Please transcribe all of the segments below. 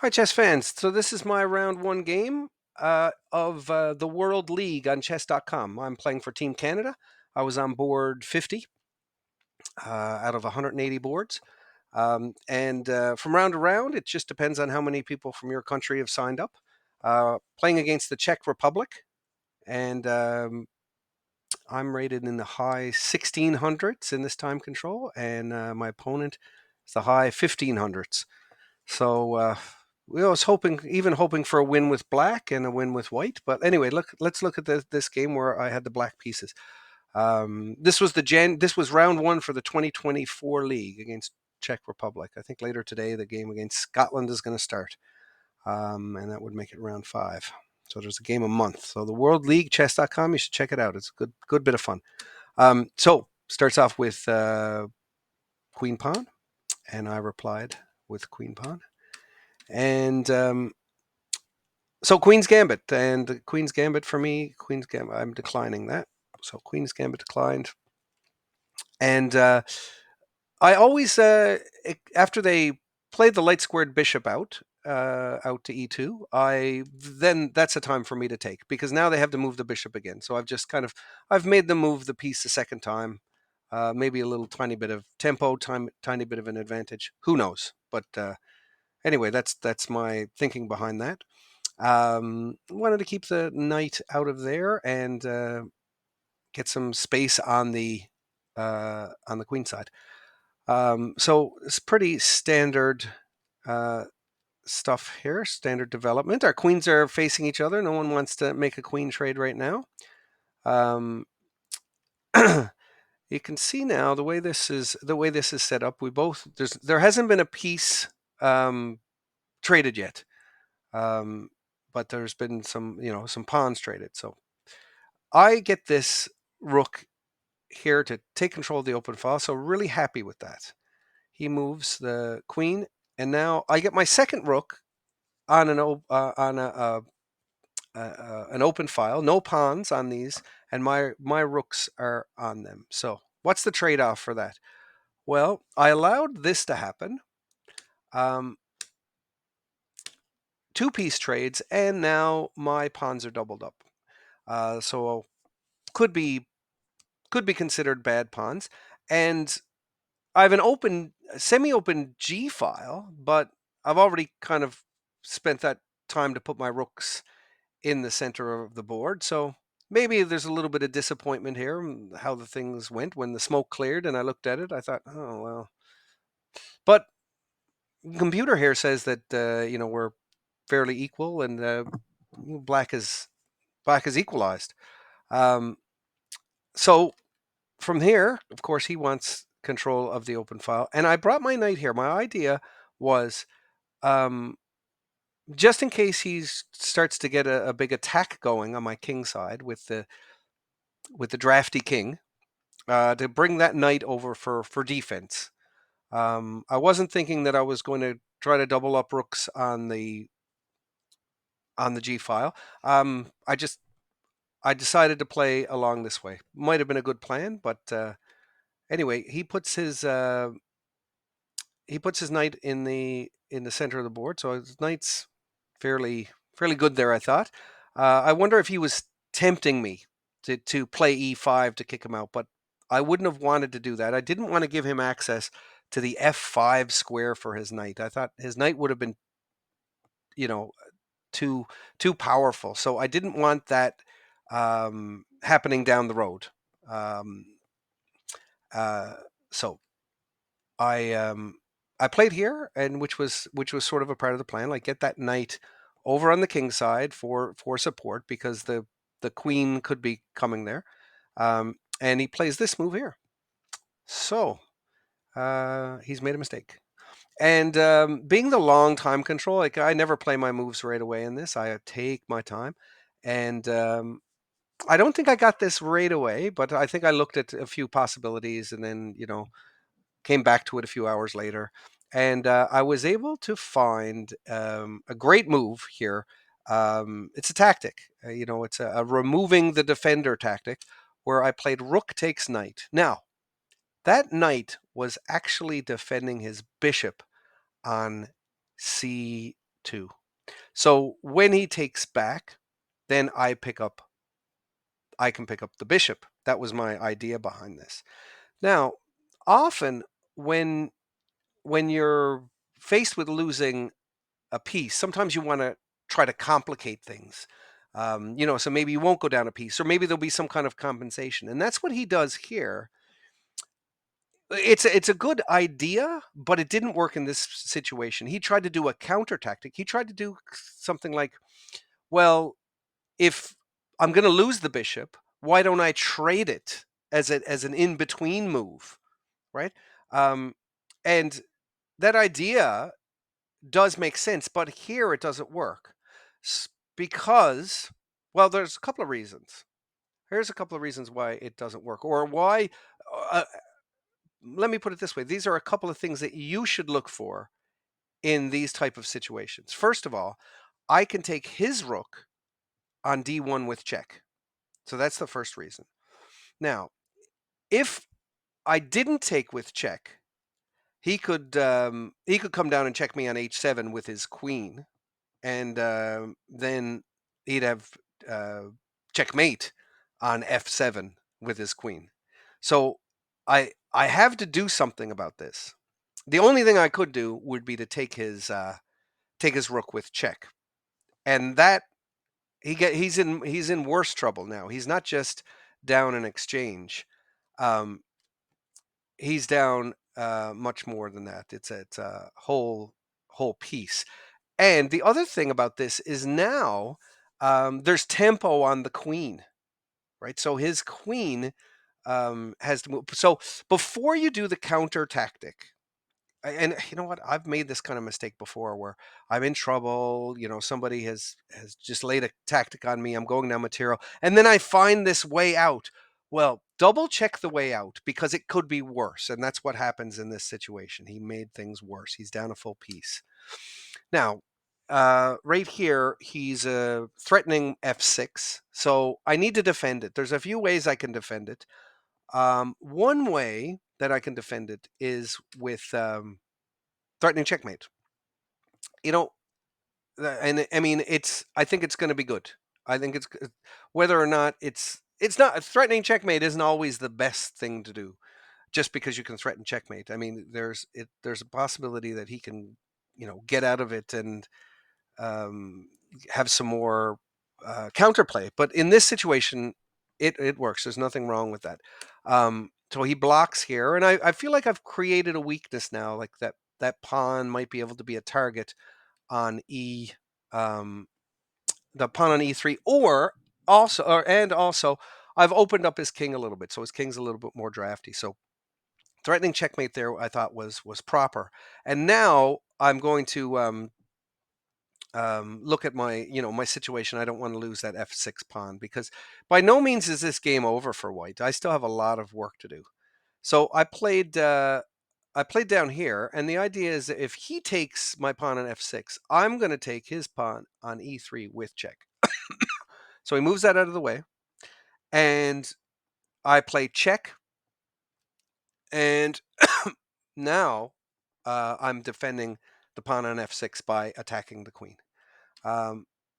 Hi, chess fans. So this is my round one game of the World League on chess.com. I'm playing for Team Canada. I was on board 50 out of 180 boards. And from round to round, it just depends on how many people from your country have signed up. Playing against the Czech Republic, and I'm rated in the high 1600s in this time control, and my opponent is the high 1500s. So we was hoping for a win with black and a win with white. But anyway, let's look at this game where I had the black pieces. This was round one for the 2024 league against Czech Republic. I think later today the game against Scotland is going to start, and that would make it round five. So there's a game a month. So the World League Chess.com, you should check it out. It's a good bit of fun. So starts off with Queen Pawn, and I replied with Queen Pawn. And so Queen's Gambit, and Queen's Gambit for me, Queen's Gambit, I'm declining that. So Queen's Gambit declined. And I always, after they played the light squared bishop out to e2, then that's a time for me to take, because now they have to move the bishop again. So I've made them move the piece a second time. Maybe a little tiny bit of tempo, tiny bit of an advantage. Who knows? But anyway, that's my thinking behind that. Wanted to keep the knight out of there and get some space on the queen side. So it's pretty standard stuff here. Standard development. Our queens are facing each other. No one wants to make a queen trade right now. Um, you can see now the way this is set up. There hasn't been a piece traded yet. But there's been some pawns traded. So I get this rook here to take control of the open file. So really happy with that. He moves the queen, and now I get my second rook on an open file. No pawns on these, and my rooks are on them. So what's the trade-off for that? Well, I allowed this to happen. Two-piece trades, and now my pawns are doubled up. So could be considered bad pawns. And I have an semi-open G file, but I've already kind of spent that time to put my rooks in the center of the board. So maybe there's a little bit of disappointment here how the things went. When the smoke cleared and I looked at it, I thought, oh well. But computer here says that we're fairly equal, and black is equalized. So from here, of course, he wants control of the open file, and I brought my knight here. My idea was, just in case he starts to get a big attack going on my king side with the drafty king, to bring that knight over for defense. I wasn't thinking that I was going to try to double up rooks on the G file. I decided to play along this way. Might have been a good plan, but anyway, he puts his knight in the center of the board, so his knight's fairly good there, I thought. I wonder if he was tempting me to play e5 to kick him out, but I wouldn't have wanted to do that. I didn't want to give him access to the f5 square for his knight. I thought his knight would have been, too powerful, so I didn't want that happening down the road. So I played here, and which was sort of a part of the plan. Like, get that knight over on the king side for support, because the queen could be coming there. And he plays this move here. So he's made a mistake. And being the long time control, like, I never play my moves right away in this. I take my time, and I don't think I got this right away, but I think I looked at a few possibilities, and then came back to it a few hours later, and I was able to find a great move here. It's a tactic, it's a removing the defender tactic, where I played rook takes knight. Now, that knight was actually defending his bishop on c2. 2. So when he takes back, then I can pick up the bishop. That was my idea behind this. Now, often when you're faced with losing a piece, sometimes you want to try to complicate things. So maybe you won't go down a piece, or maybe there'll be some kind of compensation, and that's what he does here. It's a good idea, but it didn't work in this situation. He tried to do a counter tactic. He tried to do something like, well, if I'm going to lose the bishop, why don't I trade it as an in between move, right? Um, and that idea does make sense, but here it doesn't work because, well, there's a couple of reasons. Here's a couple of reasons why it doesn't work, or why. Uh, Let me put it this way: these are a couple of things that you should look for in these type of situations. First of all, I can take his rook on d1 with check, so that's the first reason. Now, if I didn't take with check, he could come down and check me on h7 with his queen, and then he'd have uh, checkmate on f7 with his queen. So I have to do something about this. The only thing I could do would be to take his rook with check, and that he's in worse trouble now. He's not just down an exchange. Um, he's down much more than that. It's a whole piece. And the other thing about this is now there's tempo on the queen, right? So his queen has to move. So before you do the counter tactic, and you know what, I've made this kind of mistake before where I'm in trouble, somebody has just laid a tactic on me, I'm going down material, and then I find this way out. Well, double check the way out, because it could be worse, and that's what happens in this situation. He made things worse. He's down a full piece now. Right here, he's threatening f6, so I need to defend it. There's a few ways I can defend it. One way that I can defend it is with threatening checkmate. You know, and I mean, I think it's going to be good. I think it's whether or not it's not threatening checkmate isn't always the best thing to do. Just because you can threaten checkmate, I mean, there's a possibility that he can, get out of it and um, have some more counterplay. But in this situation, it works. There's nothing wrong with that. So he blocks here, and I feel like I've created a weakness now, like that pawn might be able to be a target on um, the pawn on e3, and also I've opened up his king a little bit, so his king's a little bit more drafty. So threatening checkmate there, I thought was proper, and now I'm going to look at my situation. I don't want to lose that f6 pawn, because by no means is this game over for white. I still have a lot of work to do. So I played down here, and the idea is that if he takes my pawn on f6, I'm going to take his pawn on e3 with check. So he moves that out of the way, and I play check, and now I'm defending the pawn on f6 by attacking the queen.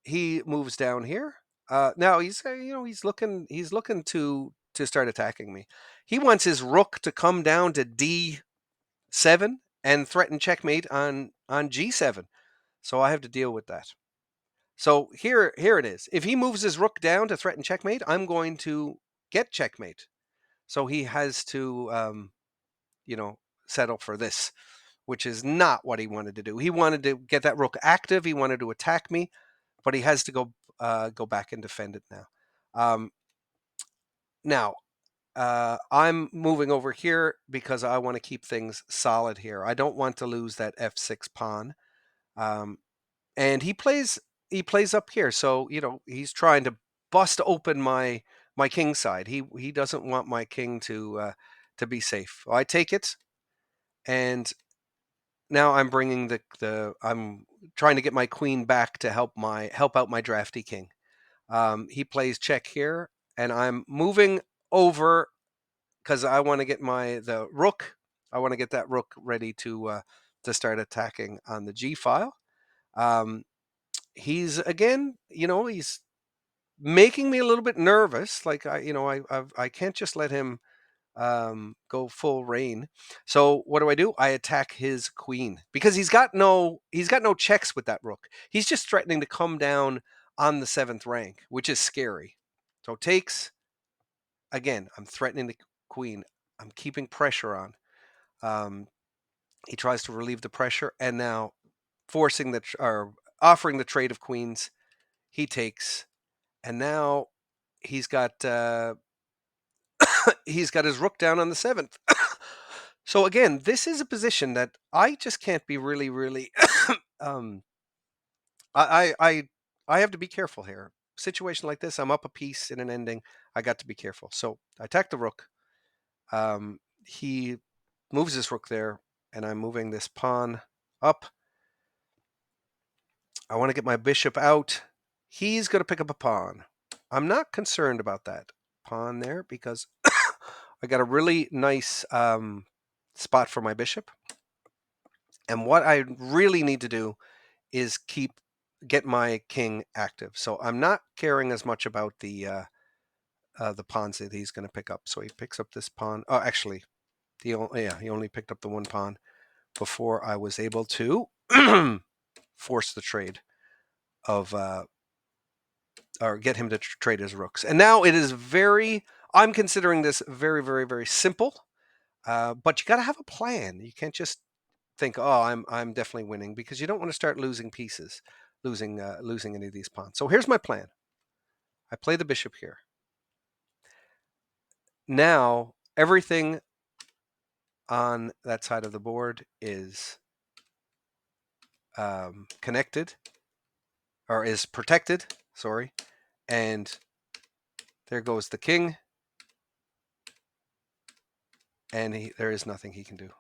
He moves down here. Now he's looking to start attacking me. He wants his rook to come down to d7 and threaten checkmate on g7. So I have to deal with that. So here it is. If he moves his rook down to threaten checkmate, I'm going to get checkmate. So he has to settle for this, which is not what he wanted to do. He wanted to get that rook active. He wanted to attack me, but he has to go back and defend it now. Now, I'm moving over here because I want to keep things solid here. I don't want to lose that f6 pawn. And he plays up here, so he's trying to bust open my king side. He doesn't want my king to be safe. Well, I take it, and now I'm bringing I'm trying to get my queen back to help out my drafty king. He plays check here, and I'm moving over because I want to get the rook. I want to get that rook ready to start attacking on the g file. Um, he's again, he's making me a little bit nervous. Like I can't just let him go full reign. So what do? I attack his queen because he's got no checks with that rook. He's just threatening to come down on the 7th rank, which is scary. So takes again. I'm threatening the queen. I'm keeping pressure on. Um, he tries to relieve the pressure, and now forcing or offering the trade of queens. He takes, and now he's got he's got his rook down on the 7th. So again, this is a position that I just can't be really, really. um, I have to be careful here. Situation like this, I'm up a piece in an ending. I got to be careful. So I attack the rook. He moves his rook there, and I'm moving this pawn up. I want to get my bishop out. He's going to pick up a pawn. I'm not concerned about that pawn there because I got a really nice spot for my bishop. And what I really need to do is get my king active. So I'm not caring as much about the pawns that he's going to pick up. So he picks up this pawn. Oh, actually, he only picked up the one pawn before I was able to force the trade of or get him to trade his rooks. And now it is I'm considering this very, very, very simple. But you got to have a plan. You can't just think, oh, I'm definitely winning, because you don't want to start losing pieces, losing any of these pawns. So here's my plan. I play the bishop here. Now everything on that side of the board is connected, or is protected. Sorry, and there goes the king, and there is nothing he can do.